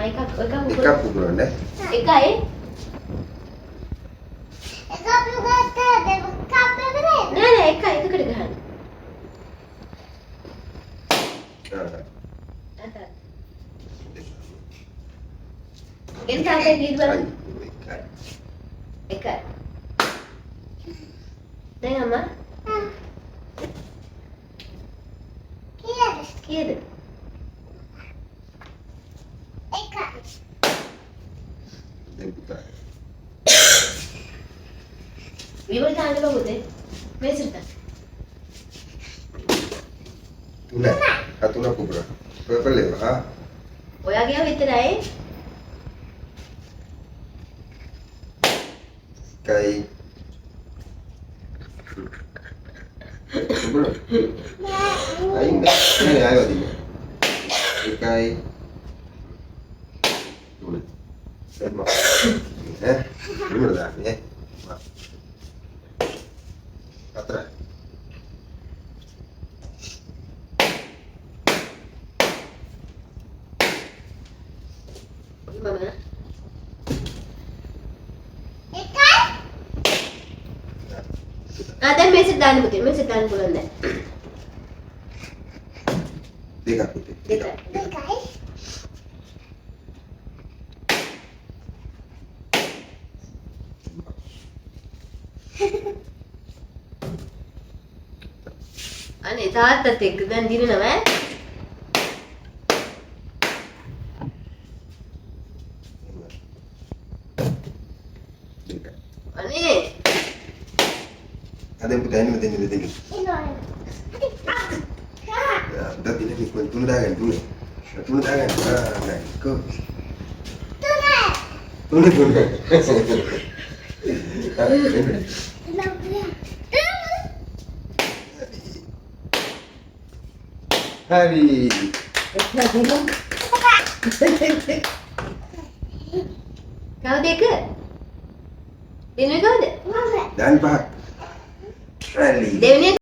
එකක් පුපුරන්න. එකයි. නෑ එකයි එකකට ගහන්න. එන් තාත්තේ කීයද? එකයි. දැන් අම්මා කීයද? දැන් පුතා. විවර දාන්න බබුදේ. මේසෙට. තුන පුපුර. පෙපලේ හා. ඔයාගේ විතරයි. Cây ấy cái này ai gọi gì cây xem mà nhé đúng rồi làm nhé bắt ra Mana? Ada mesej දාන්න පුතේ mesej දාන්න පුළුවන් දැන්. දෙකක් පුතේ. දෙකයි. අනේ තාත්තත් එක්ක දැන් දිනනවා ඈ. අනේ ada yang bertanya ini. Dah tidak ni pun tunda kan tu. Tunda kan. Nah, kau. Tunda. Hari. Kau dek ke? Dia nak kau dek? Dan pak. Hari. Dia ni